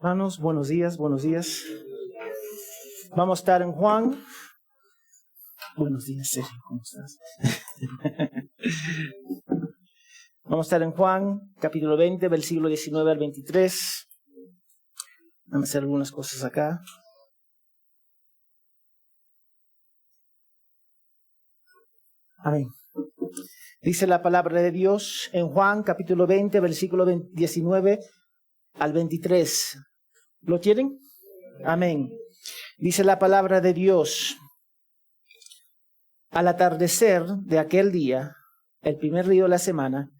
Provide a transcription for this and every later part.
Hermanos, buenos días, buenos días. Vamos a estar en Juan. Buenos días, Sergio, ¿cómo estás? Vamos a estar en Juan, capítulo 20, versículo 19 al 23. Vamos a hacer algunas cosas acá. Amén. Dice la palabra de Dios en Juan, capítulo 20, versículo 19 al 23. ¿Lo tienen? Amén. Dice la palabra de Dios: al atardecer de aquel día, el primer día de la semana,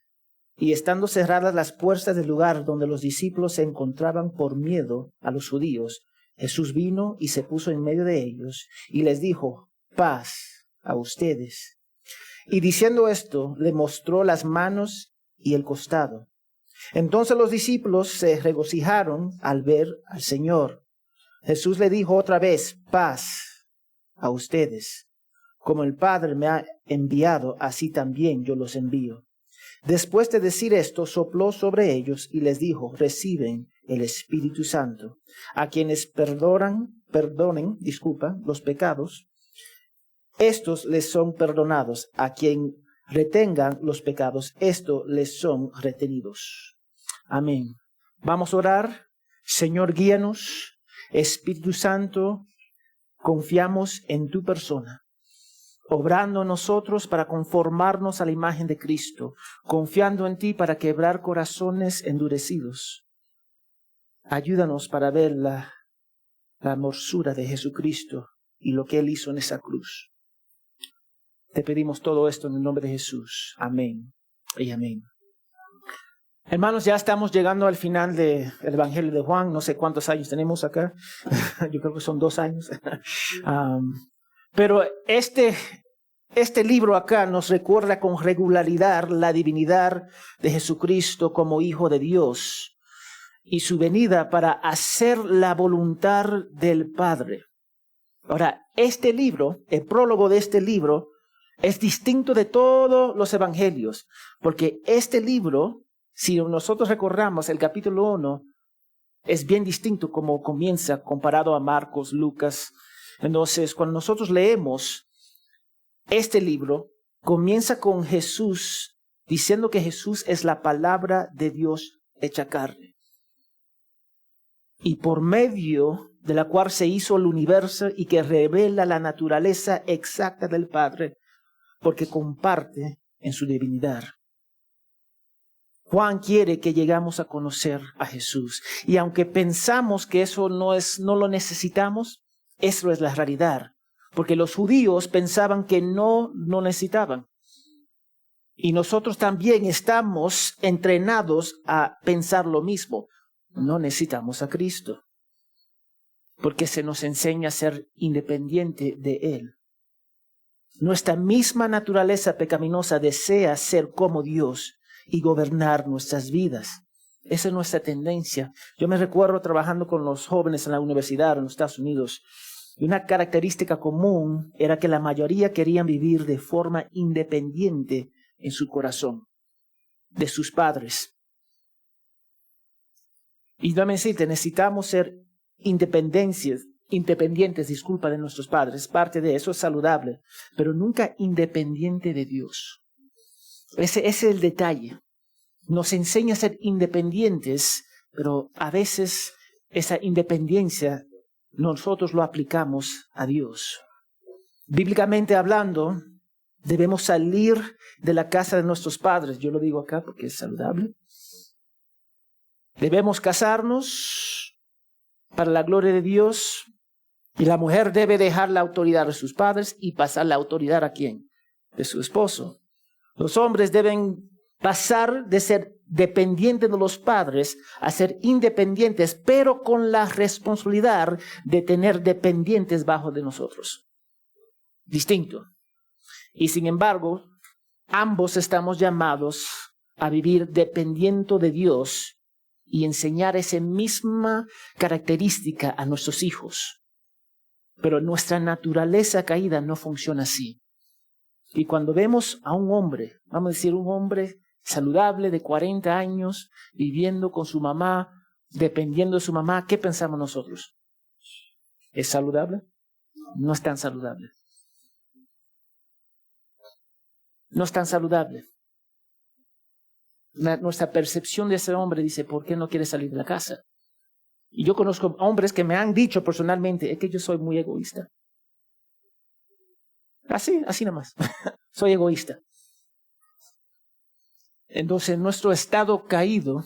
y estando cerradas las puertas del lugar donde los discípulos se encontraban por miedo a los judíos, Jesús vino y se puso en medio de ellos y les dijo: paz a ustedes. Y diciendo esto, le mostró las manos y el costado. Entonces los discípulos se regocijaron al ver al Señor. Jesús le dijo otra vez: paz a ustedes. Como el Padre me ha enviado, así también yo los envío. Después de decir esto, sopló sobre ellos y les dijo: reciben el Espíritu Santo. A quienes perdonen los pecados, estos les son perdonados. A quien retengan los pecados, estos les son retenidos. Amén. Vamos a orar. Señor, guíanos. Espíritu Santo, confiamos en tu persona, obrando en nosotros para conformarnos a la imagen de Cristo, confiando en ti para quebrar corazones endurecidos. Ayúdanos para ver la hermosura de Jesucristo y lo que Él hizo en esa cruz. Te pedimos todo esto en el nombre de Jesús. Amén y amén. Hermanos, ya estamos llegando al final del Evangelio de Juan. No sé cuántos años tenemos acá. Yo creo que son 2 años. Pero este libro acá nos recuerda con regularidad la divinidad de Jesucristo como Hijo de Dios y su venida para hacer la voluntad del Padre. Ahora, este libro, el prólogo de este libro, es distinto de todos los evangelios, porque este libro, si nosotros recordamos el capítulo 1, es bien distinto como comienza comparado a Marcos, Lucas. Entonces, cuando nosotros leemos este libro, comienza con Jesús diciendo que Jesús es la palabra de Dios hecha carne, y por medio de la cual se hizo el universo y que revela la naturaleza exacta del Padre, porque comparte en su divinidad. Juan quiere que llegamos a conocer a Jesús, y aunque pensamos que eso no lo necesitamos, eso es la realidad, porque los judíos pensaban que no necesitaban. Y nosotros también estamos entrenados a pensar lo mismo. No necesitamos a Cristo, porque se nos enseña a ser independiente de Él. Nuestra misma naturaleza pecaminosa desea ser como Dios y gobernar nuestras vidas. Esa es nuestra tendencia. Yo me recuerdo trabajando con los jóvenes en la universidad en los Estados Unidos. Y una característica común era que la mayoría querían vivir de forma independiente en su corazón de sus padres. Y déjame decirte, necesitamos ser independientes, de nuestros padres. Parte de eso es saludable, pero nunca independiente de Dios. Ese es el detalle. Nos enseña a ser independientes, pero a veces esa independencia nosotros lo aplicamos a Dios. Bíblicamente hablando, debemos salir de la casa de nuestros padres. Yo lo digo acá porque es saludable. Debemos casarnos para la gloria de Dios, y la mujer debe dejar la autoridad de sus padres y pasar la autoridad ¿a quién? De su esposo. Los hombres deben pasar de ser dependientes de los padres a ser independientes, pero con la responsabilidad de tener dependientes bajo de nosotros. Distinto. Y sin embargo, ambos estamos llamados a vivir dependiendo de Dios y enseñar esa misma característica a nuestros hijos. Pero nuestra naturaleza caída no funciona así. Y cuando vemos a un hombre, vamos a decir un hombre saludable de 40 años, viviendo con su mamá dependiendo de su mamá, ¿qué pensamos nosotros? ¿Es saludable? No es tan saludable. No es tan saludable. Nuestra percepción de ese hombre dice, ¿por qué no quiere salir de la casa? Y yo conozco hombres que me han dicho personalmente, es que yo soy muy egoísta. Así nomás. Soy egoísta. Entonces, en nuestro estado caído,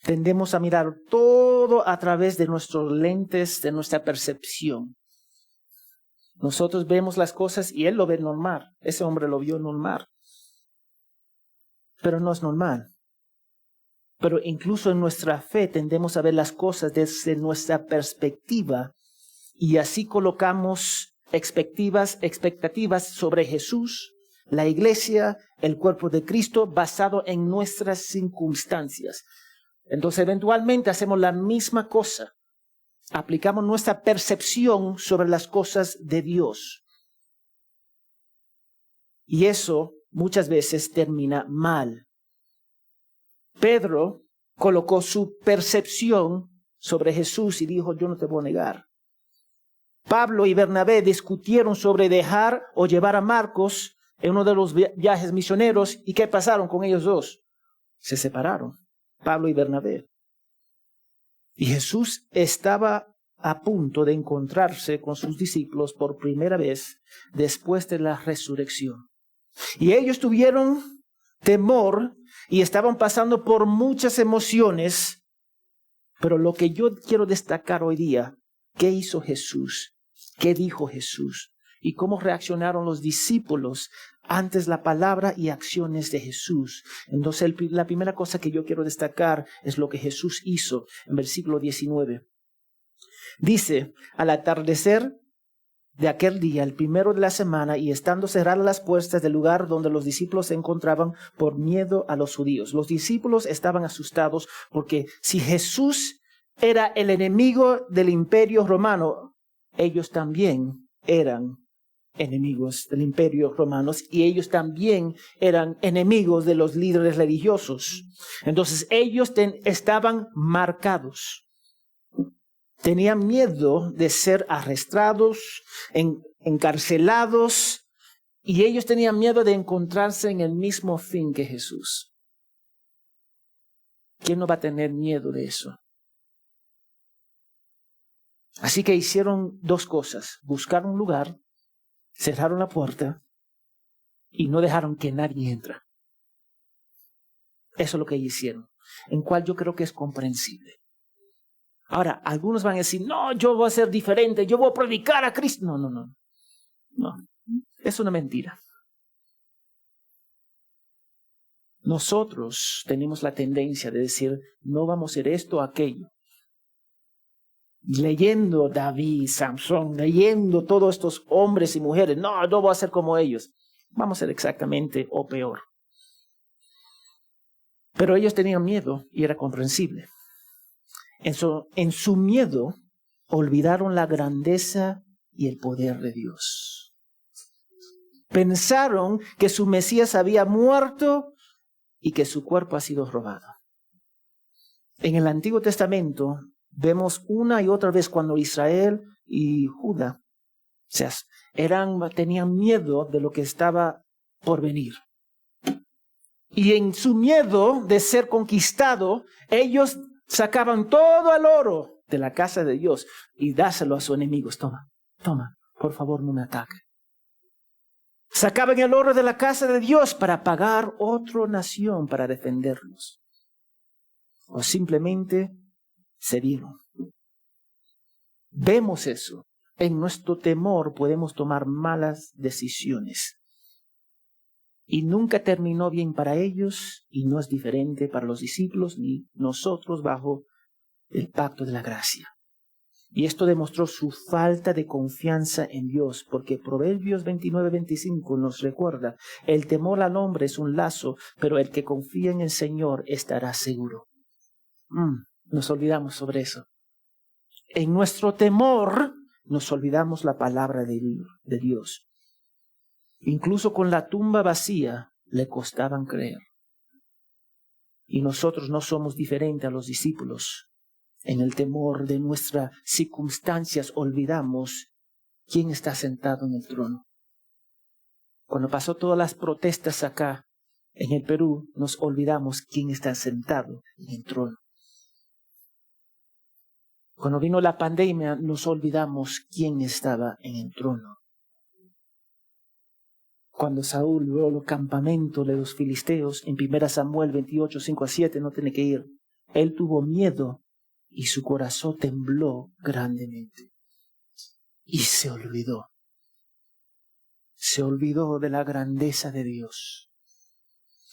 tendemos a mirar todo a través de nuestros lentes, de nuestra percepción. Nosotros vemos las cosas y él lo ve normal. Ese hombre lo vio normal. Pero no es normal. Pero incluso en nuestra fe tendemos a ver las cosas desde nuestra perspectiva y así colocamos expectativas sobre Jesús, la iglesia, el cuerpo de Cristo, basado en nuestras circunstancias. Entonces, eventualmente hacemos la misma cosa. Aplicamos nuestra percepción sobre las cosas de Dios. Y eso muchas veces termina mal. Pedro colocó su percepción sobre Jesús y dijo, yo no te voy a negar. Pablo y Bernabé discutieron sobre dejar o llevar a Marcos en uno de los viajes misioneros. ¿Y qué pasaron con ellos dos? Se separaron, Pablo y Bernabé. Y Jesús estaba a punto de encontrarse con sus discípulos por primera vez después de la resurrección. Y ellos tuvieron temor y estaban pasando por muchas emociones. Pero lo que yo quiero destacar hoy día, ¿qué hizo Jesús? ¿Qué dijo Jesús? ¿Y cómo reaccionaron los discípulos ante la palabra y acciones de Jesús? Entonces, la primera cosa que yo quiero destacar es lo que Jesús hizo en versículo 19. Dice, al atardecer de aquel día, el primero de la semana, y estando cerradas las puertas del lugar donde los discípulos se encontraban por miedo a los judíos. Los discípulos estaban asustados porque si Jesús era el enemigo del imperio romano, ellos también eran enemigos del imperio romano y ellos también eran enemigos de los líderes religiosos. Entonces ellos estaban marcados. Tenían miedo de ser arrestados, encarcelados, y ellos tenían miedo de encontrarse en el mismo fin que Jesús. ¿Quién no va a tener miedo de eso? Así que hicieron dos cosas. Buscaron un lugar, cerraron la puerta y no dejaron que nadie entre. Eso es lo que ellos hicieron, en cual yo creo que es comprensible. Ahora, algunos van a decir, no, yo voy a ser diferente, yo voy a predicar a Cristo. No, es una mentira. Nosotros tenemos la tendencia de decir, no vamos a hacer esto o aquello. Leyendo David, Samson, leyendo todos estos hombres y mujeres, no voy a ser como ellos. Vamos a ser exactamente o peor. Pero ellos tenían miedo y era comprensible. En su miedo, olvidaron la grandeza y el poder de Dios. Pensaron que su Mesías había muerto y que su cuerpo ha sido robado. En el Antiguo Testamento vemos una y otra vez cuando Israel y Judá tenían miedo de lo que estaba por venir. Y en su miedo de ser conquistado, ellos sacaban todo el oro de la casa de Dios y dáselo a sus enemigos. Toma, por favor no me ataque. Sacaban el oro de la casa de Dios para pagar otra nación para defenderlos. O simplemente cedieron. Vemos eso. En nuestro temor podemos tomar malas decisiones. Y nunca terminó bien para ellos y no es diferente para los discípulos ni nosotros bajo el pacto de la gracia. Y esto demostró su falta de confianza en Dios, porque Proverbios 29:25 nos recuerda, el temor al hombre es un lazo, pero el que confía en el Señor estará seguro. Nos olvidamos sobre eso. En nuestro temor nos olvidamos la palabra de Dios. Incluso con la tumba vacía le costaban creer. Y nosotros no somos diferentes a los discípulos. En el temor de nuestras circunstancias olvidamos quién está sentado en el trono. Cuando pasó todas las protestas acá en el Perú, nos olvidamos quién está sentado en el trono. Cuando vino la pandemia, nos olvidamos quién estaba en el trono. Cuando Saúl vio los campamentos de los filisteos, en 1 Samuel 28, 5-7, no tiene que ir. Él tuvo miedo y su corazón tembló grandemente. Y se olvidó. Se olvidó de la grandeza de Dios.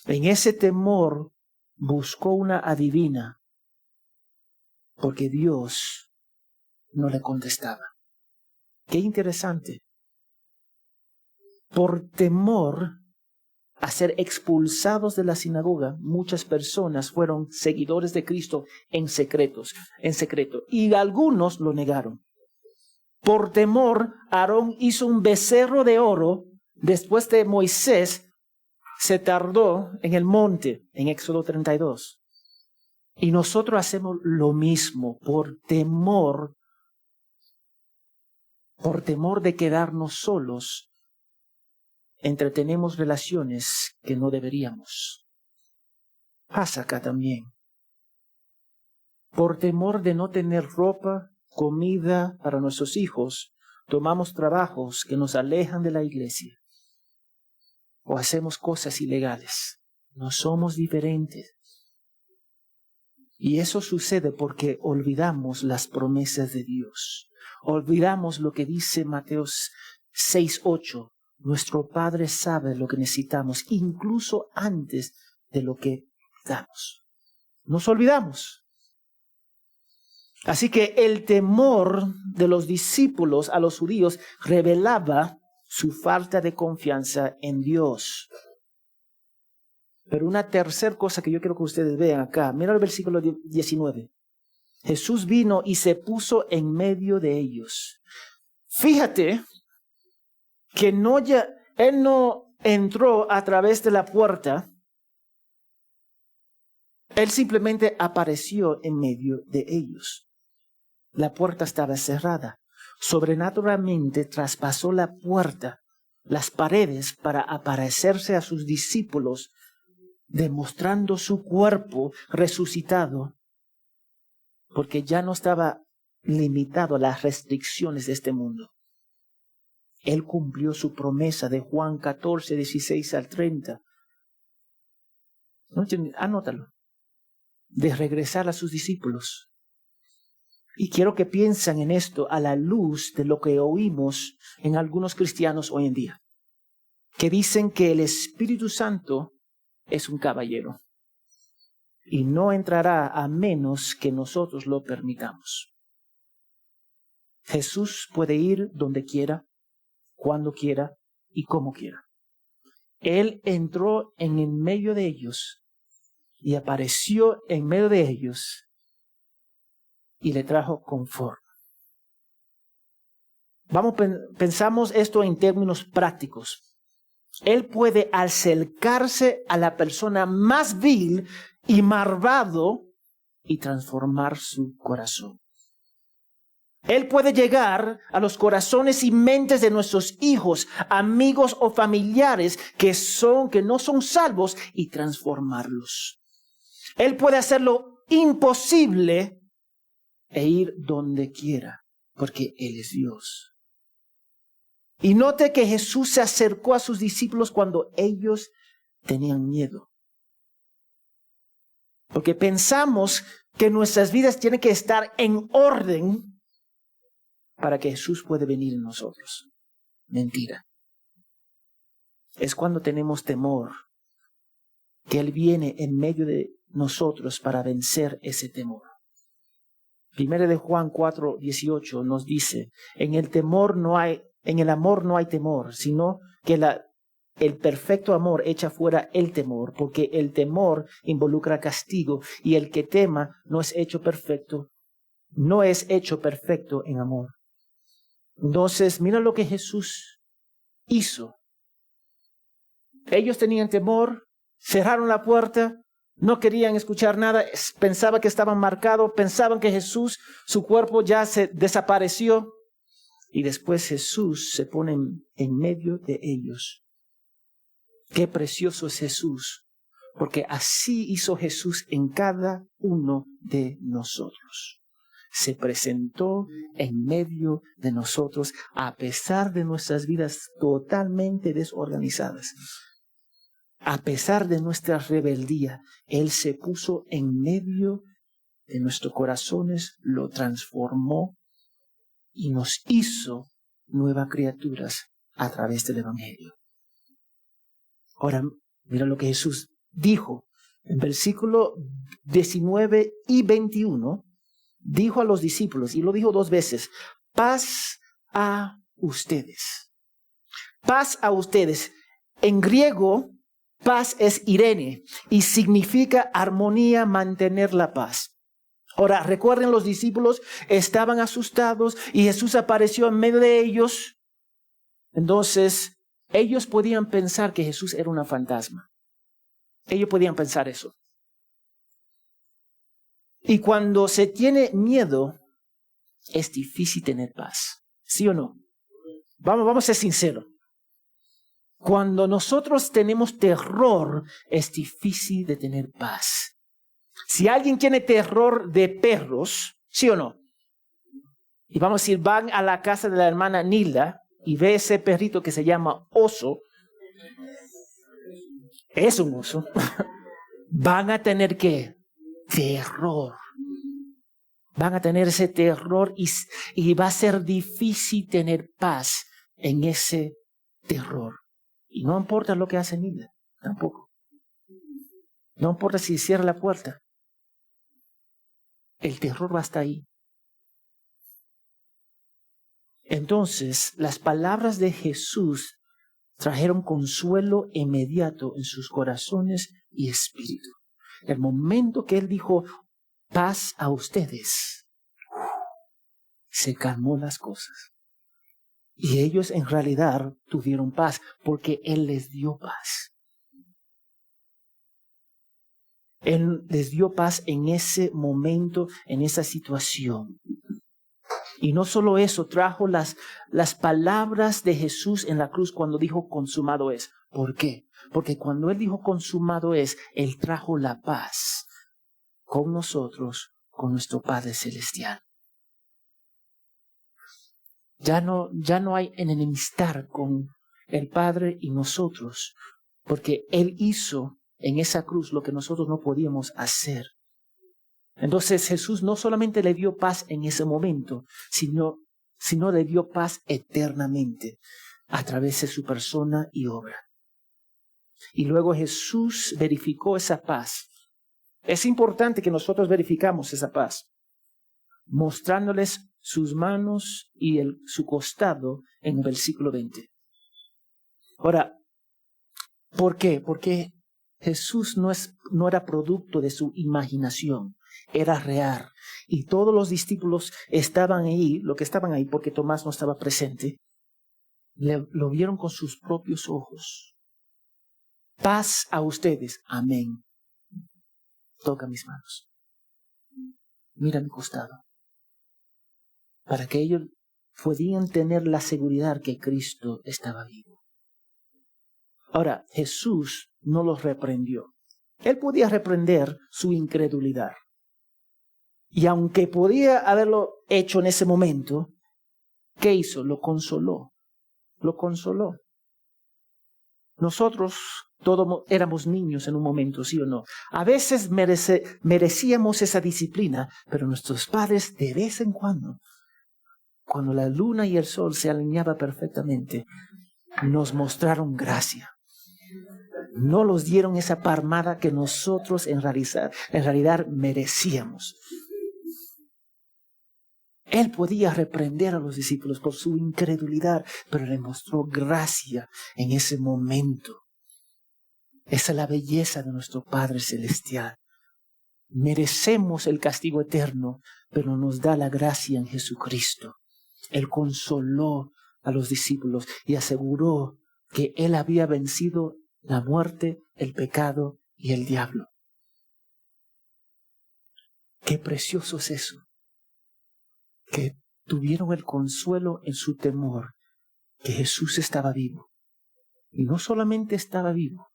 En ese temor buscó una adivina, porque Dios no le contestaba. Qué interesante. Por temor a ser expulsados de la sinagoga, muchas personas fueron seguidores de Cristo en secreto, y algunos lo negaron. Por temor, Aarón hizo un becerro de oro. Después de Moisés, se tardó en el monte, en Éxodo 32. Y nosotros hacemos lo mismo por temor de quedarnos solos. Entretenemos relaciones que no deberíamos. Pasa acá también. Por temor de no tener ropa, comida para nuestros hijos, tomamos trabajos que nos alejan de la iglesia. O hacemos cosas ilegales. No somos diferentes. Y eso sucede porque olvidamos las promesas de Dios. Olvidamos lo que dice Mateo 6:8. Nuestro Padre sabe lo que necesitamos, incluso antes de lo que damos. Nos olvidamos. Así que el temor de los discípulos a los judíos revelaba su falta de confianza en Dios. Pero una tercera cosa que yo quiero que ustedes vean acá. Mira el versículo 19. Jesús vino y se puso en medio de ellos. Fíjate que Él no entró a través de la puerta. Él simplemente apareció en medio de ellos. La puerta estaba cerrada. Sobrenaturalmente traspasó la puerta, las paredes, para aparecerse a sus discípulos, demostrando su cuerpo resucitado, porque ya no estaba limitado a las restricciones de este mundo. Él cumplió su promesa de Juan 14, 16-30. Anótalo. De regresar a sus discípulos. Y quiero que piensen en esto a la luz de lo que oímos en algunos cristianos hoy en día, que dicen que el Espíritu Santo es un caballero y no entrará a menos que nosotros lo permitamos. Jesús puede ir donde quiera, cuando quiera y como quiera. Él entró en el medio de ellos y apareció en medio de ellos y le trajo confort. Pensamos esto en términos prácticos. Él puede acercarse a la persona más vil y malvado y transformar su corazón. Él puede llegar a los corazones y mentes de nuestros hijos, amigos o familiares que no son salvos y transformarlos. Él puede hacer lo imposible e ir donde quiera, porque Él es Dios. Y note que Jesús se acercó a sus discípulos cuando ellos tenían miedo. Porque pensamos que nuestras vidas tienen que estar en orden para que Jesús pueda venir en nosotros. Mentira. Es cuando tenemos temor que Él viene en medio de nosotros para vencer ese temor. 1 de Juan 4:18 nos dice, en el amor no hay temor, sino que el perfecto amor echa fuera el temor, porque el temor involucra castigo, y el que tema no es hecho perfecto en amor. Entonces, mira lo que Jesús hizo. Ellos tenían temor, cerraron la puerta, No querían escuchar nada, pensaban que estaban marcados, pensaban que Jesús, su cuerpo ya se desapareció. Y después Jesús se pone en medio de ellos. Qué precioso es Jesús, porque así hizo Jesús en cada uno de nosotros. Se presentó en medio de nosotros a pesar de nuestras vidas totalmente desorganizadas. A pesar de nuestra rebeldía, Él se puso en medio de nuestros corazones, lo transformó y nos hizo nuevas criaturas a través del Evangelio. Ahora, mira lo que Jesús dijo en versículo 19 y 21. Dijo a los discípulos, y lo dijo 2 veces, paz a ustedes. Paz a ustedes. En griego, paz es Irene y significa armonía, mantener la paz. Ahora, recuerden, los discípulos estaban asustados y Jesús apareció en medio de ellos. Entonces, ellos podían pensar que Jesús era una fantasma. Ellos podían pensar eso. Y cuando se tiene miedo, es difícil tener paz. ¿Sí o no? Vamos a ser sinceros. Cuando nosotros tenemos terror, es difícil de tener paz. Si alguien tiene terror de perros, ¿sí o no? Y vamos a decir, van a la casa de la hermana Nilda y ve ese perrito que se llama oso. Es un oso. Van a tener ¿qué? Terror. Van a tener ese terror y va a ser difícil tener paz en ese terror. Y no importa lo que hace Nilda, tampoco. No importa si cierra la puerta. El terror va a estar ahí. Entonces, las palabras de Jesús trajeron consuelo inmediato en sus corazones y espíritu. El momento que Él dijo, paz a ustedes, se calmó las cosas. Y ellos en realidad tuvieron paz porque Él les dio paz. Él les dio paz en ese momento, en esa situación. Y no solo eso, trajo las palabras de Jesús en la cruz cuando dijo consumado es. ¿Por qué? Porque cuando Él dijo consumado es, Él trajo la paz con nosotros, con nuestro Padre Celestial. Ya no hay enemistad con el Padre y nosotros, porque Él hizo en esa cruz lo que nosotros no podíamos hacer. Entonces Jesús no solamente le dio paz en ese momento, sino le dio paz eternamente a través de su persona y obra. Y luego Jesús verificó esa paz. Es importante que nosotros verificamos esa paz, mostrándoles sus manos y su costado en el versículo 20. Ahora, ¿por qué? Porque Jesús no era producto de su imaginación, era real. Y todos los discípulos estaban ahí, porque Tomás no estaba presente, lo vieron con sus propios ojos. Paz a ustedes, amén. Toca mis manos. Mira mi costado. Para que ellos podían tener la seguridad que Cristo estaba vivo. Ahora, Jesús no los reprendió. Él podía reprender su incredulidad. Y aunque podía haberlo hecho en ese momento, ¿qué hizo? Lo consoló. Lo consoló. Nosotros todos éramos niños en un momento, ¿sí o no? A veces merecíamos esa disciplina, pero nuestros padres de vez en cuando la luna y el sol se alineaban perfectamente, nos mostraron gracia. No nos dieron esa palmada que nosotros en realidad merecíamos. Él podía reprender a los discípulos por su incredulidad, pero le mostró gracia en ese momento. Esa es la belleza de nuestro Padre Celestial. Merecemos el castigo eterno, pero nos da la gracia en Jesucristo. Él consoló a los discípulos y aseguró que Él había vencido la muerte, el pecado y el diablo. Qué precioso es eso. Que tuvieron el consuelo en su temor, que Jesús estaba vivo. Y no solamente estaba vivo,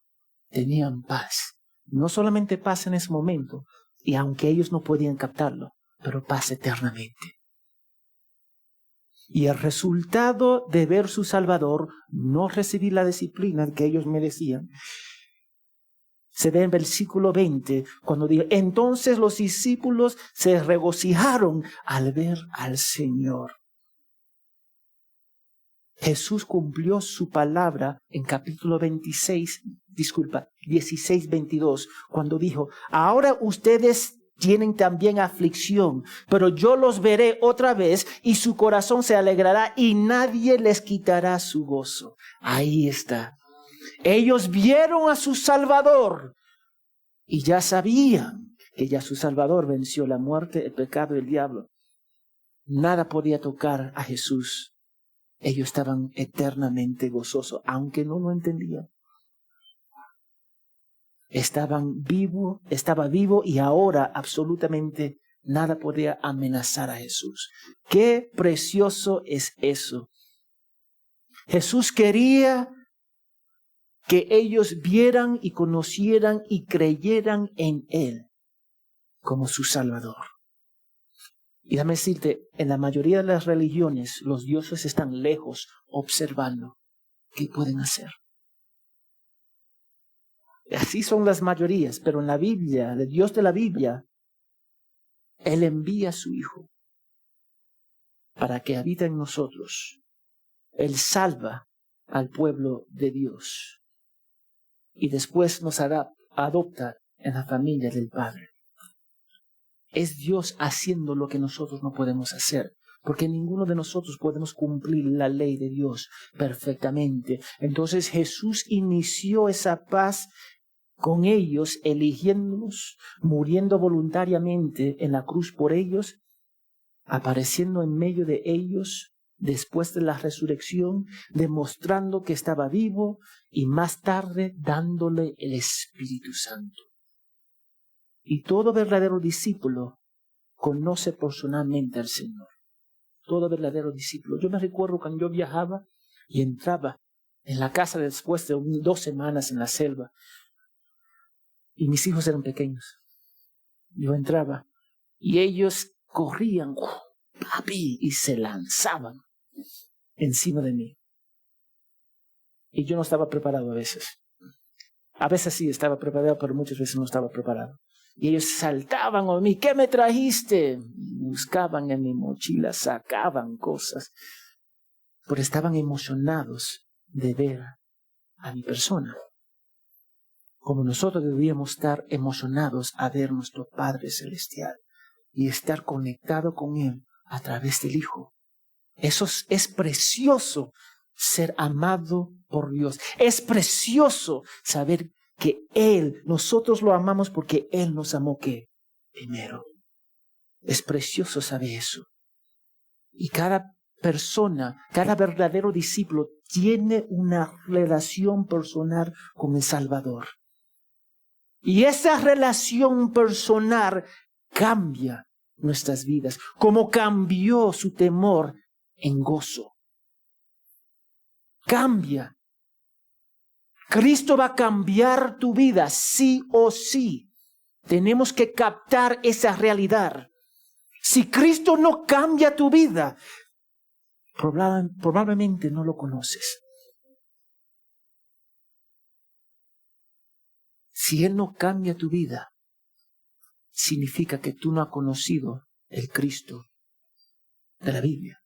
tenían paz. No solamente paz en ese momento, y aunque ellos no podían captarlo, pero paz eternamente. Y el resultado de ver su Salvador, no recibir la disciplina que ellos merecían, se ve en versículo 20, cuando dice, entonces los discípulos se regocijaron al ver al Señor. Jesús cumplió su palabra en capítulo 16, 22, cuando dijo, ahora ustedes tienen también aflicción, pero yo los veré otra vez y su corazón se alegrará y nadie les quitará su gozo. Ahí está. Ellos vieron a su Salvador y ya sabían que ya su Salvador venció la muerte, el pecado y el diablo. Nada podía tocar a Jesús. Ellos estaban eternamente gozosos, aunque no lo entendían. Estaba vivo y ahora absolutamente nada podía amenazar a Jesús. Qué precioso es eso. Jesús quería que ellos vieran y conocieran y creyeran en Él como su Salvador. Y déjame decirte, en la mayoría de las religiones, los dioses están lejos observando qué pueden hacer. Así son las mayorías, pero en la Biblia, el Dios de la Biblia, Él envía a su Hijo para que habite en nosotros. Él salva al pueblo de Dios y después nos adopta en la familia del Padre. Es Dios haciendo lo que nosotros no podemos hacer, porque ninguno de nosotros podemos cumplir la ley de Dios perfectamente. Entonces Jesús inició esa paz con ellos, eligiéndolos, muriendo voluntariamente en la cruz por ellos, apareciendo en medio de ellos después de la resurrección, demostrando que estaba vivo y más tarde dándole el Espíritu Santo. Y todo verdadero discípulo conoce personalmente al Señor. Todo verdadero discípulo. Yo me recuerdo cuando yo viajaba y entraba en la casa después de 2 semanas en la selva. Y mis hijos eran pequeños. Yo entraba y ellos corrían, papi, y se lanzaban encima de mí. Y yo no estaba preparado a veces. A veces sí estaba preparado, pero muchas veces no estaba preparado. Y ellos saltaban a mí, ¿qué me trajiste? Buscaban en mi mochila, sacaban cosas. Pero estaban emocionados de ver a mi persona. Como nosotros deberíamos estar emocionados a ver nuestro Padre Celestial y estar conectado con Él a través del Hijo. Eso es precioso, ser amado por Dios. Es precioso saber que nosotros lo amamos porque Él nos amó ¿qué? Primero. Es precioso saber eso. Y cada persona, cada verdadero discípulo tiene una relación personal con el Salvador. Y esa relación personal cambia nuestras vidas, como cambió su temor en gozo. Cambia. Cristo va a cambiar tu vida, sí o sí. Tenemos que captar esa realidad. Si Cristo no cambia tu vida, probablemente no lo conoces. Si Él no cambia tu vida, significa que tú no has conocido el Cristo de la Biblia.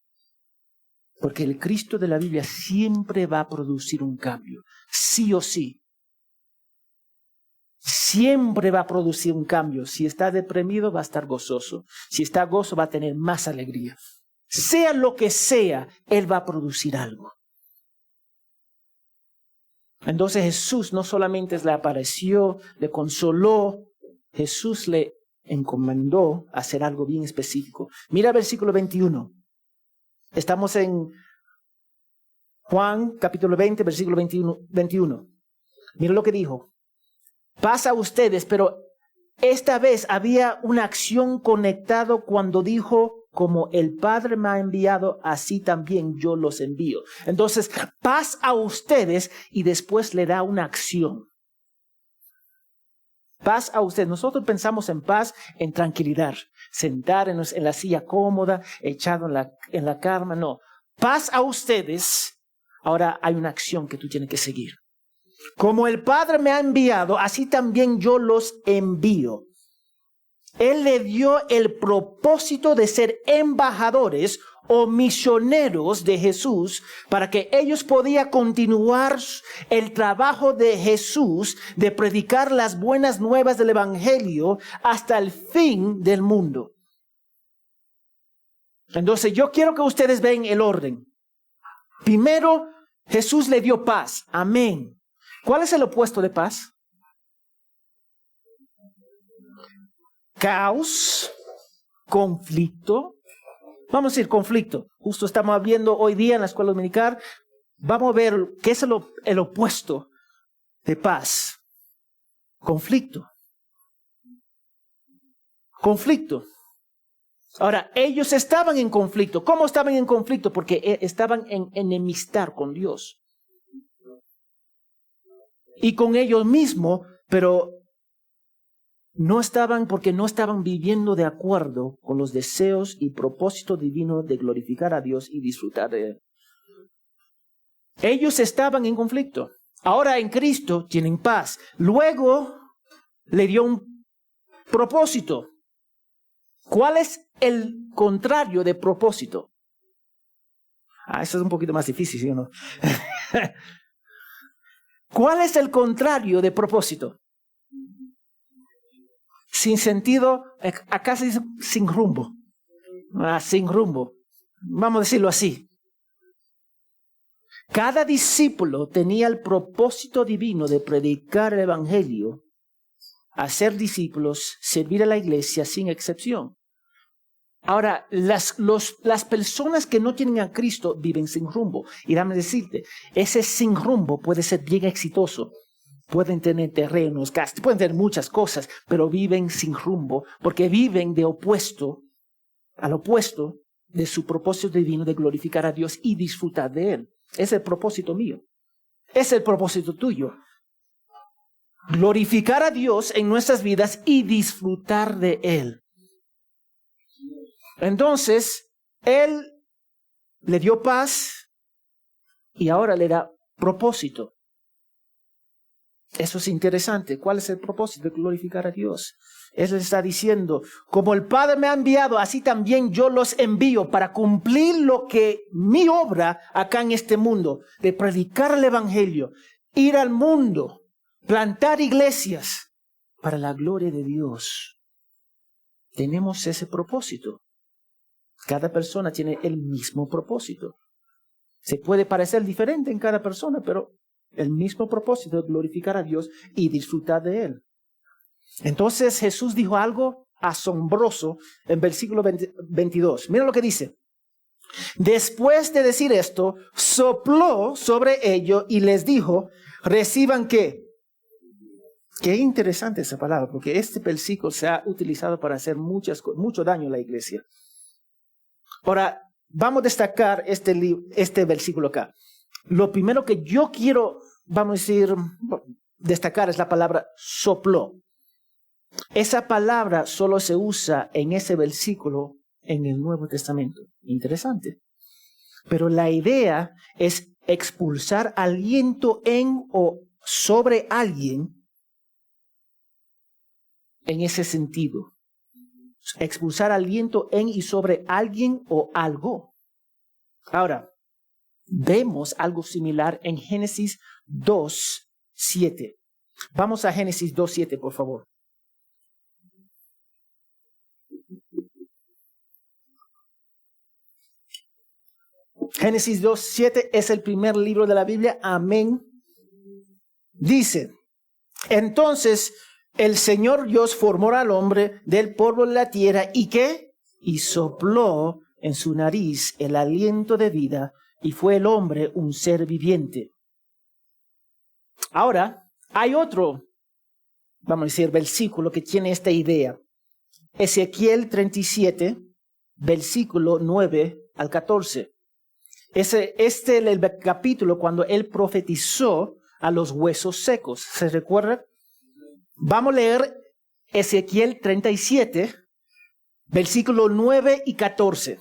Porque el Cristo de la Biblia siempre va a producir un cambio, sí o sí. Siempre va a producir un cambio. Si está deprimido, va a estar gozoso. Si está gozo, va a tener más alegría. Sea lo que sea, Él va a producir algo. Entonces Jesús no solamente le apareció, le consoló, Jesús le encomendó a hacer algo bien específico. Mira el versículo 21. Estamos en Juan capítulo 20, versículo 21. Mira lo que dijo. Paz a ustedes, pero esta vez había una acción conectada cuando dijo, como el Padre me ha enviado, así también yo los envío. Entonces, paz a ustedes y después le da una acción. Paz a ustedes. Nosotros pensamos en paz, en tranquilidad. Sentar en la silla cómoda, echado en la cama. No. Paz a ustedes. Ahora hay una acción que tú tienes que seguir. Como el Padre me ha enviado, así también yo los envío. Él le dio el propósito de ser embajadores o misioneros de Jesús para que ellos podían continuar el trabajo de Jesús de predicar las buenas nuevas del Evangelio hasta el fin del mundo. Entonces yo quiero que ustedes vean el orden. Primero, Jesús le dio paz. Amén. ¿Cuál es el opuesto de paz? Caos, conflicto. Vamos a decir conflicto. Justo estamos viendo hoy día en la escuela dominical. Vamos a ver qué es el opuesto de paz. Conflicto. Conflicto. Ahora, ellos estaban en conflicto. ¿Cómo estaban en conflicto? Porque estaban en enemistad con Dios. Y con ellos mismos, pero no estaban porque no estaban viviendo de acuerdo con los deseos y propósitos divinos de glorificar a Dios y disfrutar de Él. Ellos estaban en conflicto. Ahora en Cristo tienen paz. Luego le dio un propósito. ¿Cuál es el contrario de propósito? Eso es un poquito más difícil, ¿sí o no? ¿Cuál es el contrario de propósito? Sin sentido, acá se dice sin rumbo. Sin rumbo. Vamos a decirlo así. Cada discípulo tenía el propósito divino de predicar el Evangelio, hacer discípulos, servir a la iglesia sin excepción. Ahora, las personas que no tienen a Cristo viven sin rumbo. Y déjame decirte, ese sin rumbo puede ser bien exitoso. Pueden tener terrenos, gastos, pueden tener muchas cosas, pero viven sin rumbo porque viven al opuesto de su propósito divino de glorificar a Dios y disfrutar de Él. Es el propósito mío. Es el propósito tuyo. Glorificar a Dios en nuestras vidas y disfrutar de Él. Entonces, Él le dio paz y ahora le da propósito. Eso es interesante. ¿Cuál es el propósito? De glorificar a Dios. Él está diciendo, como el Padre me ha enviado, así también yo los envío para cumplir lo que mi obra acá en este mundo, de predicar el Evangelio, ir al mundo, plantar iglesias para la gloria de Dios. Tenemos ese propósito. Cada persona tiene el mismo propósito. Se puede parecer diferente en cada persona, pero el mismo propósito de glorificar a Dios y disfrutar de Él. Entonces Jesús dijo algo asombroso en versículo 22. Mira lo que dice. Después de decir esto, sopló sobre ellos y les dijo, reciban ¿qué? Qué interesante esa palabra, porque este versículo se ha utilizado para hacer mucho daño a la iglesia. Ahora, vamos a destacar este versículo acá. Lo primero que yo quiero, vamos a decir, destacar es la palabra sopló. Esa palabra solo se usa en ese versículo en el Nuevo Testamento. Interesante. Pero la idea es expulsar aliento en o sobre alguien en ese sentido. Expulsar aliento en y sobre alguien o algo. Ahora, vemos algo similar en Génesis 2:7. Vamos a Génesis 2:7, por favor. Génesis 2:7 es el primer libro de la Biblia. Amén. Dice, entonces el Señor Dios formó al hombre del polvo de la tierra y ¿qué? Y sopló en su nariz el aliento de vida y fue el hombre un ser viviente. Ahora, hay otro vamos a decir, versículo que tiene esta idea. Ezequiel 37, versículo 9 al 14. Este es el capítulo cuando él profetizó a los huesos secos. ¿Se recuerda? Vamos a leer Ezequiel 37, versículo 9 y 14.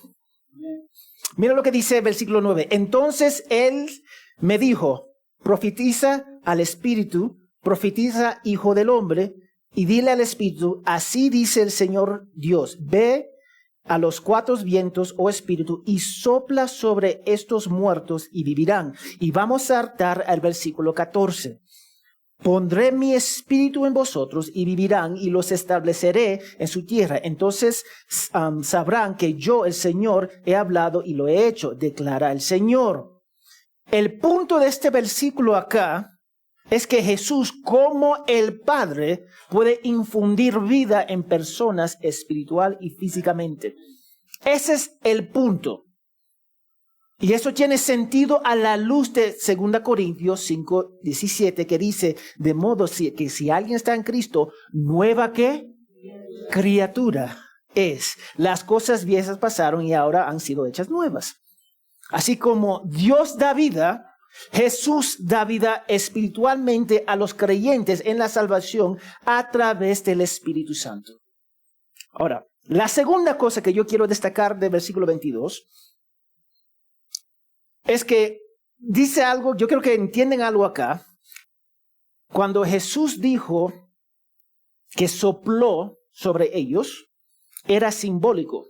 Mira lo que dice el versículo 9. Entonces él me dijo, profetiza al Espíritu, profetiza, hijo del hombre, y dile al Espíritu, así dice el Señor Dios, ve a los cuatro vientos, oh Espíritu, y sopla sobre estos muertos y vivirán. Y vamos a saltar al versículo 14. Pondré mi espíritu en vosotros y vivirán y los estableceré en su tierra. Entonces sabrán que yo, el Señor, he hablado y lo he hecho, declara el Señor. El punto de este versículo acá es que Jesús, como el Padre, puede infundir vida en personas espiritual y físicamente. Ese es el punto. Y eso tiene sentido a la luz de 2 Corintios 5:17, que dice, de modo que si alguien está en Cristo, ¿nueva qué? Criatura es. Las cosas viejas pasaron y ahora han sido hechas nuevas. Así como Dios da vida, Jesús da vida espiritualmente a los creyentes en la salvación a través del Espíritu Santo. Ahora, la segunda cosa que yo quiero destacar del versículo 22 es que dice algo, yo creo que entienden algo acá. Cuando Jesús dijo que sopló sobre ellos, era simbólico.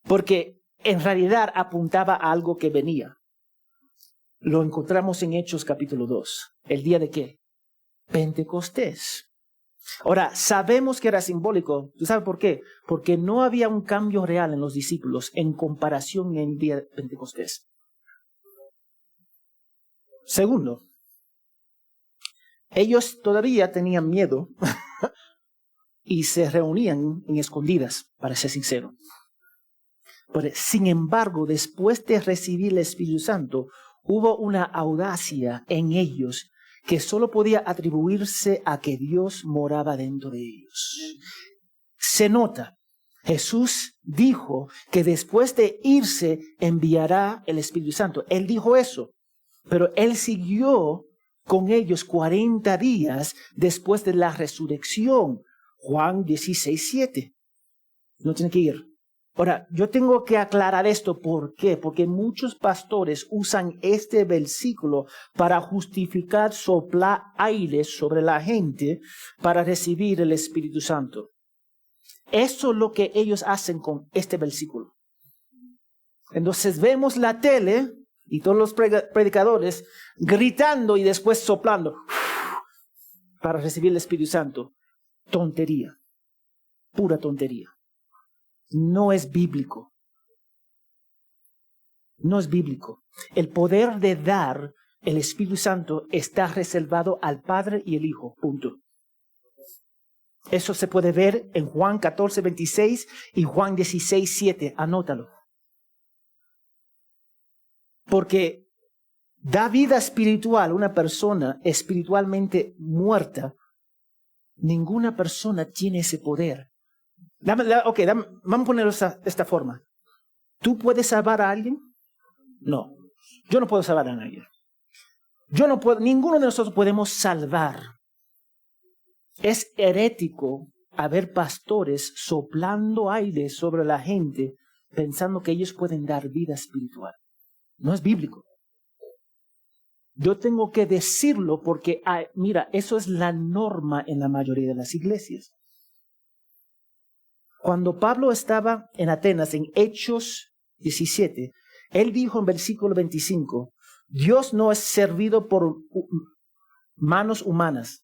Porque en realidad apuntaba a algo que venía. Lo encontramos en Hechos capítulo 2. ¿El día de qué? Pentecostés. Ahora, sabemos que era simbólico. ¿Tú sabes por qué? Porque no había un cambio real en los discípulos en comparación en el día de Pentecostés. Segundo, ellos todavía tenían miedo y se reunían en escondidas, para ser sincero. Pero, sin embargo, después de recibir el Espíritu Santo, hubo una audacia en ellos que solo podía atribuirse a que Dios moraba dentro de ellos. Se nota, Jesús dijo que después de irse enviará el Espíritu Santo. Él dijo eso, pero Él siguió con ellos 40 días después de la resurrección. Juan 16:7. No tiene que ir. Ahora, yo tengo que aclarar esto. ¿Por qué? Porque muchos pastores usan este versículo para justificar soplar aire sobre la gente para recibir el Espíritu Santo. Eso es lo que ellos hacen con este versículo. Entonces vemos la tele y todos los predicadores gritando y después soplando para recibir el Espíritu Santo. Tontería. Pura tontería. No es bíblico. No es bíblico. El poder de dar el Espíritu Santo está reservado al Padre y el Hijo. Punto. Eso se puede ver en Juan 14:26 y Juan 16:7. Anótalo. Porque da vida espiritual a una persona espiritualmente muerta. Ninguna persona tiene ese poder. Vamos a ponerlo de esta forma. ¿Tú puedes salvar a alguien? No. Yo no puedo salvar a nadie. Ninguno de nosotros podemos salvar. Es herético haber pastores soplando aire sobre la gente pensando que ellos pueden dar vida espiritual. No es bíblico. Yo tengo que decirlo porque, mira, eso es la norma en la mayoría de las iglesias. Cuando Pablo estaba en Atenas, en Hechos 17, él dijo en versículo 25, Dios no es servido por manos humanas,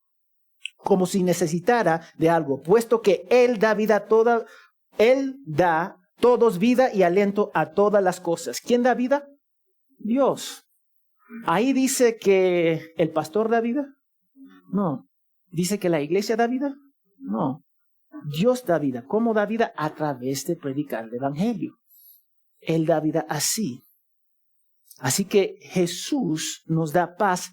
como si necesitara de algo, puesto que Él da vida a toda, Él da todos vida y aliento a todas las cosas. ¿Quién da vida? Dios. Ahí dice que el pastor da vida. No. ¿Dice que la iglesia da vida? No. Dios da vida. ¿Cómo da vida? A través de predicar el evangelio. Él da vida así. Así que Jesús nos da paz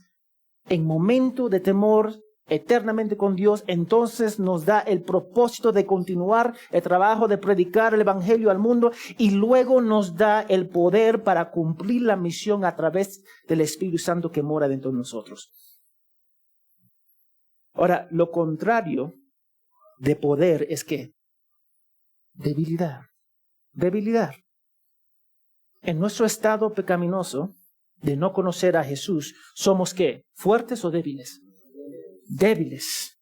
en momento de temor, eternamente con Dios, entonces nos da el propósito de continuar el trabajo de predicar el evangelio al mundo y luego nos da el poder para cumplir la misión a través del Espíritu Santo que mora dentro de nosotros. Ahora, lo contrario de poder es ¿qué? Debilidad. Debilidad. En nuestro estado pecaminoso de no conocer a Jesús, ¿somos qué? ¿Fuertes o débiles? Débiles.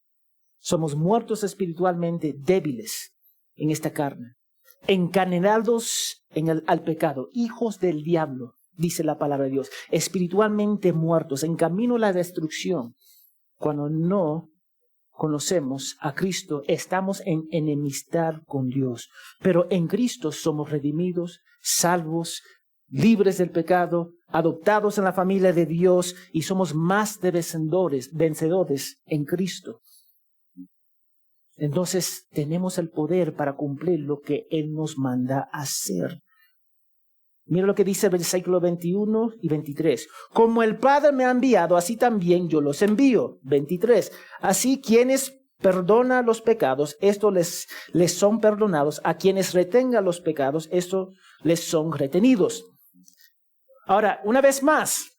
Somos muertos espiritualmente, débiles en esta carne. Encadenados al pecado, hijos del diablo, dice la palabra de Dios. Espiritualmente muertos, en camino a la destrucción. Cuando no conocemos a Cristo, estamos en enemistad con Dios. Pero en Cristo somos redimidos, salvos, libres del pecado, adoptados en la familia de Dios y somos más de vencedores en Cristo. Entonces tenemos el poder para cumplir lo que Él nos manda hacer. Mira lo que dice el versículo 21 y 23. Como el Padre me ha enviado, así también yo los envío. 23. Así quienes perdonan los pecados, estos les son perdonados. A quienes retengan los pecados, estos les son retenidos. Ahora, una vez más,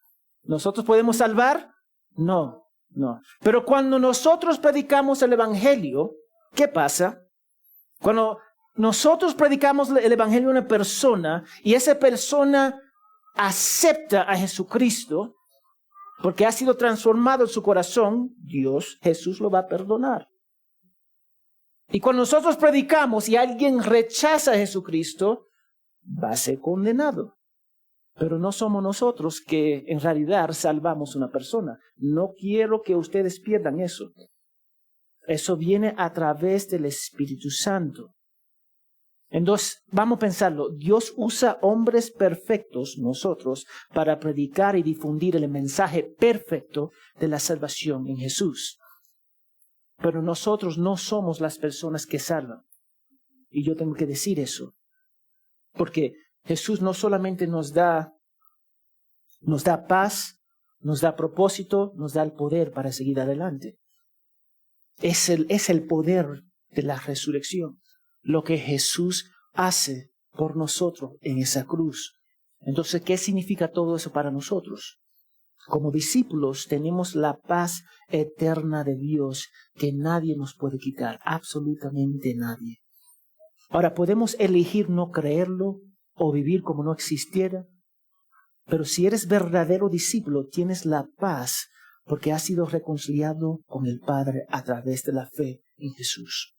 ¿nosotros podemos salvar? No. Pero cuando nosotros predicamos el evangelio, ¿qué pasa? Cuando nosotros predicamos el evangelio a una persona y esa persona acepta a Jesucristo porque ha sido transformado en su corazón, Jesús lo va a perdonar. Y cuando nosotros predicamos y alguien rechaza a Jesucristo, va a ser condenado. Pero no somos nosotros que en realidad salvamos a una persona. No quiero que ustedes pierdan eso. Eso viene a través del Espíritu Santo. Entonces, vamos a pensarlo. Dios usa hombres perfectos, nosotros, para predicar y difundir el mensaje perfecto de la salvación en Jesús. Pero nosotros no somos las personas que salvan. Y yo tengo que decir eso. Porque Jesús no solamente nos da paz, nos da propósito, nos da el poder para seguir adelante. Es el poder de la resurrección, lo que Jesús hace por nosotros en esa cruz. Entonces, ¿qué significa todo eso para nosotros? Como discípulos tenemos la paz eterna de Dios que nadie nos puede quitar, absolutamente nadie. Ahora, podemos elegir no creerlo o vivir como no existiera, pero si eres verdadero discípulo, tienes la paz porque has sido reconciliado con el Padre a través de la fe en Jesús.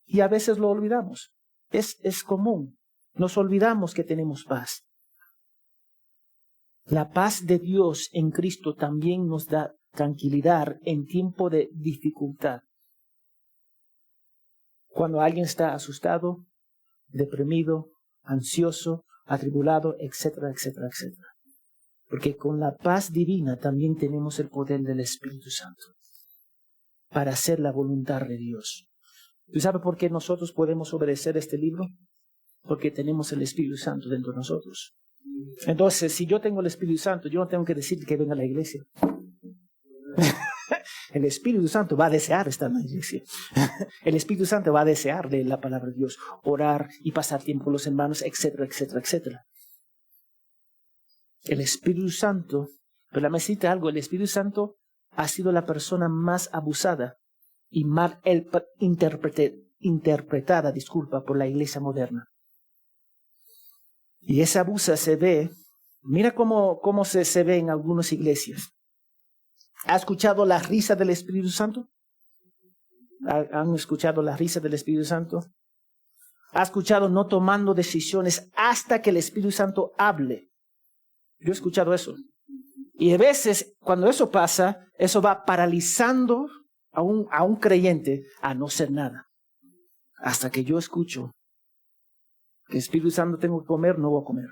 Y a veces lo olvidamos. Es común. Nos olvidamos que tenemos paz. La paz de Dios en Cristo también nos da tranquilidad en tiempo de dificultad. Cuando alguien está asustado, deprimido, ansioso, atribulado, etcétera, etcétera, etcétera. Porque con la paz divina también tenemos el poder del Espíritu Santo para hacer la voluntad de Dios. ¿Tú sabes por qué nosotros podemos obedecer este libro? Porque tenemos el Espíritu Santo dentro de nosotros. Entonces, si yo tengo el Espíritu Santo, yo no tengo que decir que venga a la iglesia. El Espíritu Santo va a desear estar en la iglesia. El Espíritu Santo va a desear leer la palabra de Dios, orar y pasar tiempo con los hermanos, etcétera, etcétera, etcétera. El Espíritu Santo, pero la me cita algo, el Espíritu Santo ha sido la persona más abusada y mal interpretada por la iglesia moderna. Y ese abuso se ve, mira cómo se ve en algunas iglesias. ¿Ha escuchado la risa del Espíritu Santo? ¿Han escuchado la risa del Espíritu Santo? ¿Ha escuchado no tomando decisiones hasta que el Espíritu Santo hable? Yo he escuchado eso. Y a veces, cuando eso pasa, eso va paralizando a un creyente a no hacer nada. Hasta que yo escucho que el Espíritu Santo tengo que comer, no voy a comer.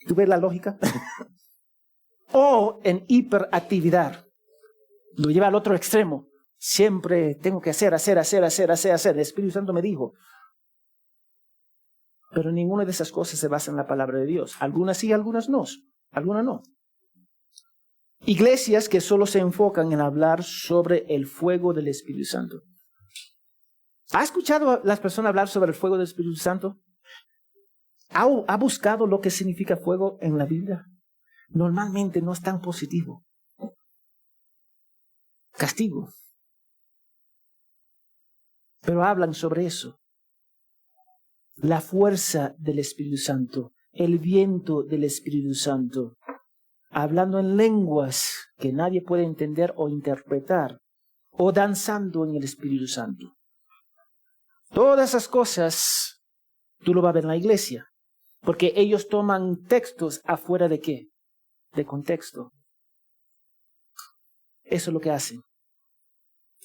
¿Tú ves la lógica? O en hiperactividad. Lo lleva al otro extremo. Siempre tengo que hacer. El Espíritu Santo me dijo. Pero ninguna de esas cosas se basa en la palabra de Dios. Algunas sí, algunas no. Algunas no. Iglesias que solo se enfocan en hablar sobre el fuego del Espíritu Santo. ¿Ha escuchado a las personas hablar sobre el fuego del Espíritu Santo? ¿Ha buscado lo que significa fuego en la Biblia? Normalmente no es tan positivo. Castigo. Pero hablan sobre eso. La fuerza del Espíritu Santo, el viento del Espíritu Santo, hablando en lenguas que nadie puede entender o interpretar, o danzando en el Espíritu Santo. Todas esas cosas tú lo vas a ver en la iglesia, porque ellos toman textos afuera de ¿qué? De contexto. Eso es lo que hacen.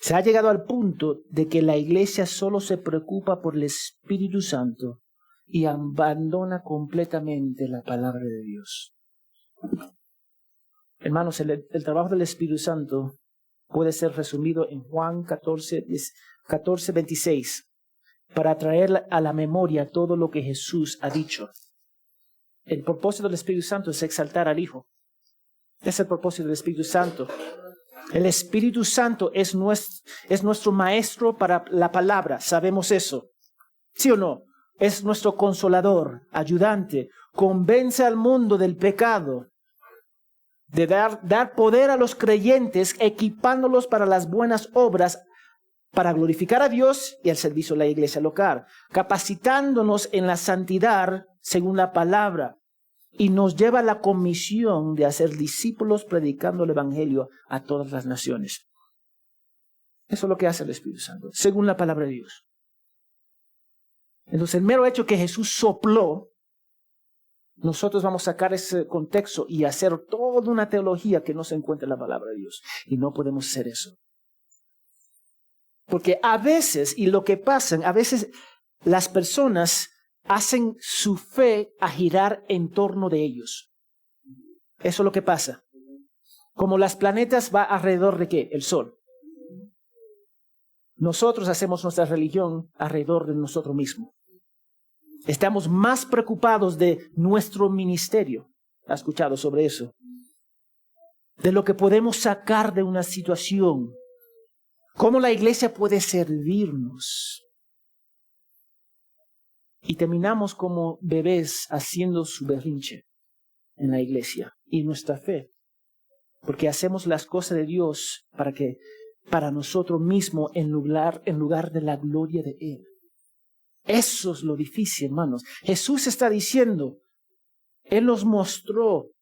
Se ha llegado al punto de que la iglesia solo se preocupa por el Espíritu Santo y abandona completamente la palabra de Dios. Hermanos, el trabajo del Espíritu Santo puede ser resumido en Juan 14:26, para traer a la memoria todo lo que Jesús ha dicho. El propósito del Espíritu Santo es exaltar al Hijo. Es el propósito del Espíritu Santo. El Espíritu Santo es nuestro maestro para la palabra, sabemos eso. ¿Sí o no? Es nuestro consolador, ayudante, convence al mundo del pecado, de dar poder a los creyentes, equipándolos para las buenas obras, para glorificar a Dios y al servicio de la iglesia local, capacitándonos en la santidad según la palabra. Y nos lleva a la comisión de hacer discípulos predicando el Evangelio a todas las naciones. Eso es lo que hace el Espíritu Santo, según la palabra de Dios. Entonces, el mero hecho que Jesús sopló, nosotros vamos a sacar ese contexto y hacer toda una teología que no se encuentra en la palabra de Dios. Y no podemos hacer eso. Porque a veces, y lo que pasa, a veces las personas hacen su fe a girar en torno de ellos. Eso es lo que pasa. Como las planetas va alrededor de ¿qué? El Sol. Nosotros hacemos nuestra religión alrededor de nosotros mismos. Estamos más preocupados de nuestro ministerio. ¿Has escuchado sobre eso? De lo que podemos sacar de una situación. ¿Cómo la iglesia puede servirnos? Y terminamos como bebés haciendo su berrinche en la iglesia y nuestra fe. Porque hacemos las cosas de Dios para nosotros mismos en lugar de la gloria de Él. Eso es lo difícil, hermanos. Jesús está diciendo, Él nos mostró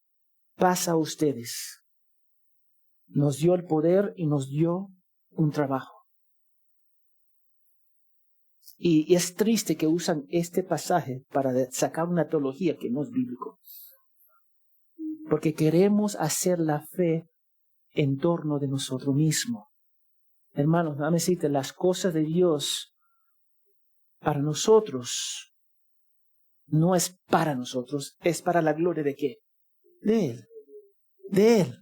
paz a ustedes. Nos dio el poder y nos dio un trabajo. Y es triste que usan este pasaje para sacar una teología que no es bíblico. Porque queremos hacer la fe en torno de nosotros mismos. Hermanos, déjame decirte, las cosas de Dios para nosotros no es para nosotros, es para la gloria de ¿qué? De Él. De Él.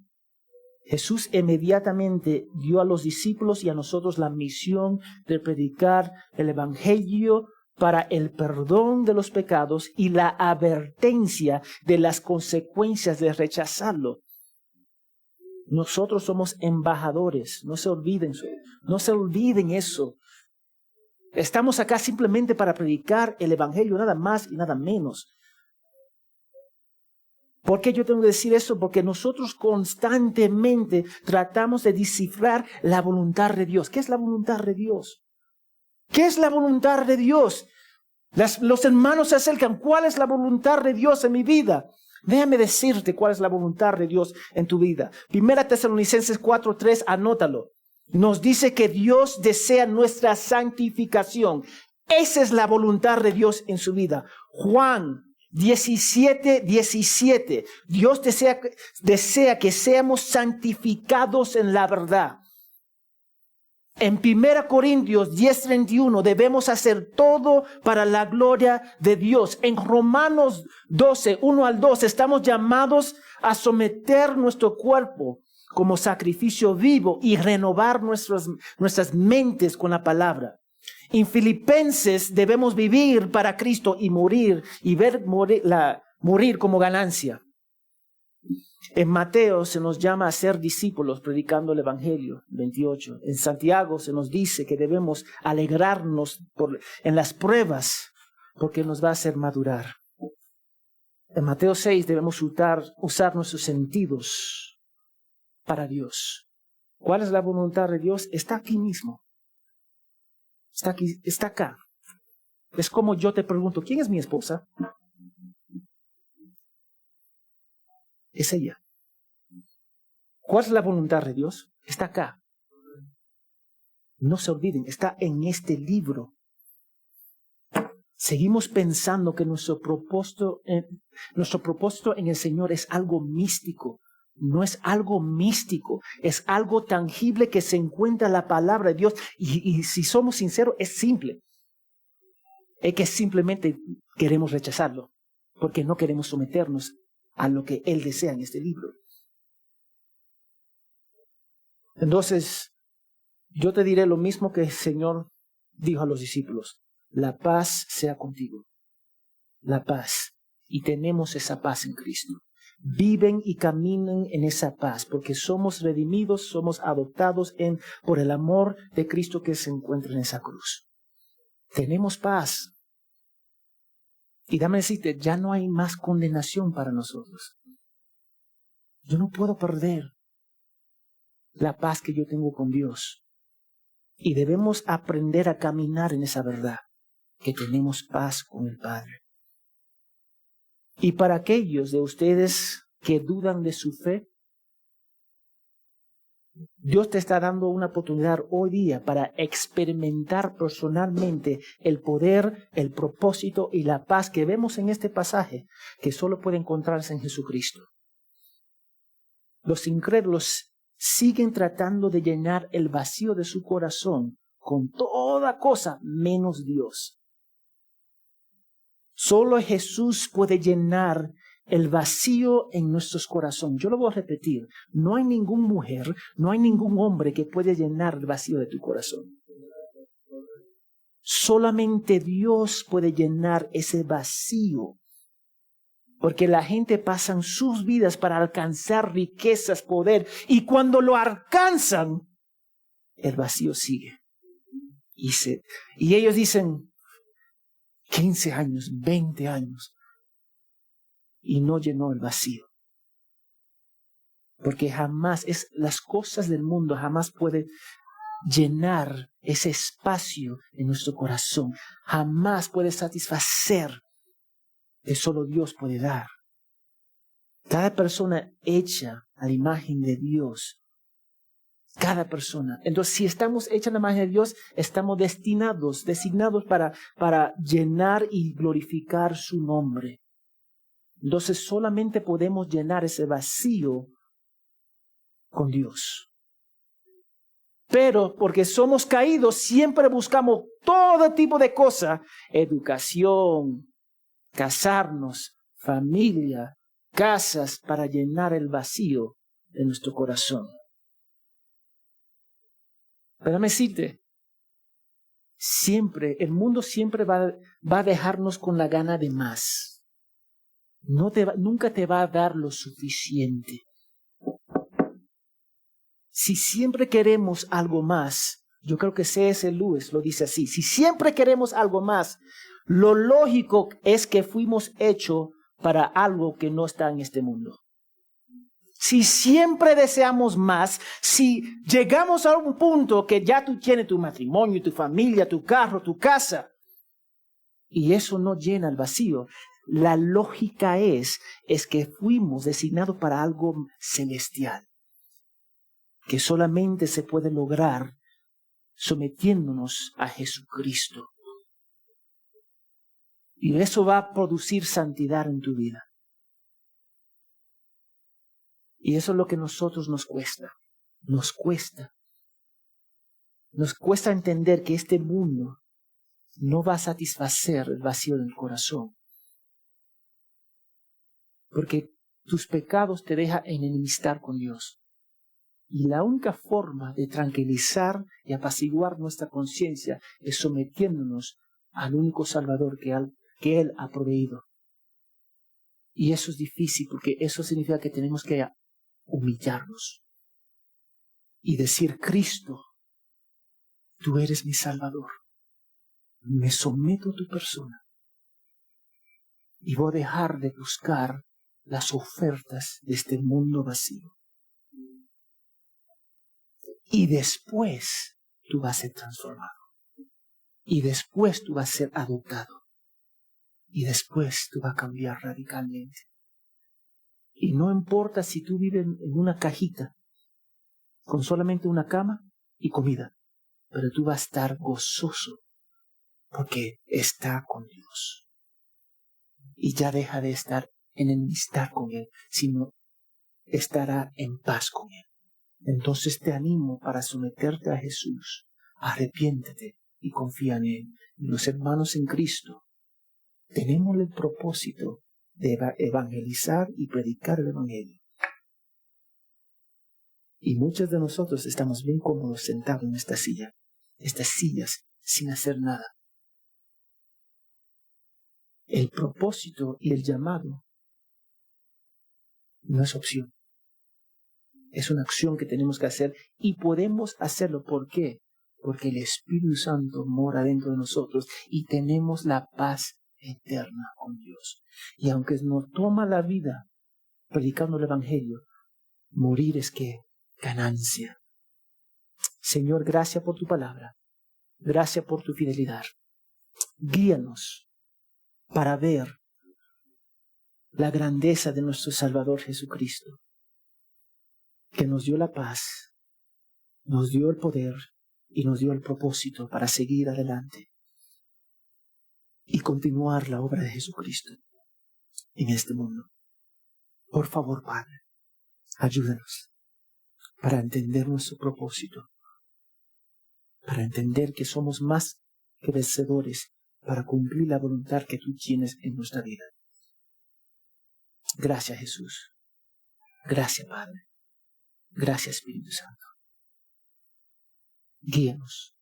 Jesús inmediatamente dio a los discípulos y a nosotros la misión de predicar el Evangelio para el perdón de los pecados y la advertencia de las consecuencias de rechazarlo. Nosotros somos embajadores, no se olviden eso. Estamos acá simplemente para predicar el Evangelio, nada más y nada menos. ¿Por qué yo tengo que decir eso? Porque nosotros constantemente tratamos de descifrar la voluntad de Dios. ¿Qué es la voluntad de Dios? ¿Qué es la voluntad de Dios? Los hermanos se acercan. ¿Cuál es la voluntad de Dios en mi vida? Déjame decirte cuál es la voluntad de Dios en tu vida. 1 Tesalonicenses 4:3, anótalo. Nos dice que Dios desea nuestra santificación. Esa es la voluntad de Dios en su vida. Juan 17:17. Dios desea que seamos santificados en la verdad. En 1 Corintios 10:31 debemos hacer todo para la gloria de Dios. En Romanos 12:1-2 estamos llamados a someter nuestro cuerpo como sacrificio vivo y renovar nuestras mentes con la palabra. En Filipenses debemos vivir para Cristo y morir como ganancia. En Mateo se nos llama a ser discípulos predicando el Evangelio, 28. En Santiago se nos dice que debemos alegrarnos en las pruebas porque nos va a hacer madurar. En Mateo 6 debemos usar nuestros sentidos para Dios. ¿Cuál es la voluntad de Dios? Está aquí mismo. Está aquí, está acá. Es como yo te pregunto, ¿quién es mi esposa? Es ella. ¿Cuál es la voluntad de Dios? Está acá. No se olviden, está en este libro. Seguimos pensando que nuestro propósito en el Señor es algo místico. No es algo místico, es algo tangible que se encuentra en la palabra de Dios. Y si somos sinceros, es simple. Es que simplemente queremos rechazarlo, porque no queremos someternos a lo que Él desea en este libro. Entonces, yo te diré lo mismo que el Señor dijo a los discípulos. La paz sea contigo. La paz. Y tenemos esa paz en Cristo. Viven y caminen en esa paz, porque somos redimidos, somos adoptados por el amor de Cristo que se encuentra en esa cruz. Tenemos paz. Y dame decirte, ya no hay más condenación para nosotros. Yo no puedo perder la paz que yo tengo con Dios. Y debemos aprender a caminar en esa verdad, que tenemos paz con el Padre. Y para aquellos de ustedes que dudan de su fe, Dios te está dando una oportunidad hoy día para experimentar personalmente el poder, el propósito y la paz que vemos en este pasaje, que solo puede encontrarse en Jesucristo. Los incrédulos siguen tratando de llenar el vacío de su corazón con toda cosa menos Dios. Solo Jesús puede llenar el vacío en nuestros corazones. Yo lo voy a repetir. No hay ninguna mujer, no hay ningún hombre que puede llenar el vacío de tu corazón. Solamente Dios puede llenar ese vacío. Porque la gente pasa sus vidas para alcanzar riquezas, poder. Y cuando lo alcanzan, el vacío sigue. Y ellos dicen, 15 años, 20 años. Y no llenó el vacío. Porque jamás, las cosas del mundo jamás pueden llenar ese espacio en nuestro corazón. Jamás puede satisfacer. Que solo Dios puede dar. Cada persona hecha a la imagen de Dios. Cada persona. Entonces, si estamos hechos a la imagen de Dios, estamos designados para llenar y glorificar su nombre. Entonces, solamente podemos llenar ese vacío con Dios. Pero porque somos caídos, siempre buscamos todo tipo de cosas. Educación, casarnos, familia, casas para llenar el vacío de nuestro corazón. Pero déjame decirte, el mundo siempre va a dejarnos con la gana de más. Nunca te va a dar lo suficiente. Si siempre queremos algo más, yo creo que C.S. Lewis lo dice así, si siempre queremos algo más, lo lógico es que fuimos hechos para algo que no está en este mundo. Si siempre deseamos más, si llegamos a un punto que ya tú tienes tu matrimonio, tu familia, tu carro, tu casa, y eso no llena el vacío, la lógica es que fuimos designados para algo celestial, que solamente se puede lograr sometiéndonos a Jesucristo. Y eso va a producir santidad en tu vida. Y eso es lo que a nosotros nos cuesta. Nos cuesta. Nos cuesta entender que este mundo no va a satisfacer el vacío del corazón. Porque tus pecados te dejan en enemistar con Dios. Y la única forma de tranquilizar y apaciguar nuestra conciencia es sometiéndonos al único Salvador que Él ha proveído. Y eso es difícil porque eso significa que tenemos que humillarnos y decir: Cristo, tú eres mi Salvador. Me someto a tu persona y voy a dejar de buscar las ofertas de este mundo vacío. Y después tú vas a ser transformado. Y después tú vas a ser adoptado. Y después tú vas a cambiar radicalmente. Y no importa si tú vives en una cajita con solamente una cama y comida, pero tú vas a estar gozoso porque está con Dios. Y ya deja de estar en enemistad con Él, sino estará en paz con Él. Entonces te animo para someterte a Jesús. Arrepiéntete y confía en Él. Y los hermanos en Cristo tenemos el propósito de evangelizar y predicar el Evangelio. Y muchos de nosotros estamos bien cómodos sentados en estas sillas, sin hacer nada. El propósito y el llamado no es opción. Es una acción que tenemos que hacer y podemos hacerlo. ¿Por qué? Porque el Espíritu Santo mora dentro de nosotros y tenemos la paz eterna con Dios. Y aunque nos toma la vida predicando el Evangelio, morir es que ganancia. Señor, gracias por tu palabra. Gracias por tu fidelidad. Guíanos para ver la grandeza de nuestro Salvador Jesucristo, que nos dio la paz, nos dio el poder y nos dio el propósito para seguir adelante y continuar la obra de Jesucristo en este mundo. Por favor, Padre, ayúdanos para entender nuestro propósito, para entender que somos más que vencedores para cumplir la voluntad que tú tienes en nuestra vida. Gracias, Jesús. Gracias, Padre. Gracias, Espíritu Santo. Guíanos.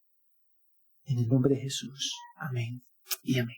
En el nombre de Jesús. Amén y amén.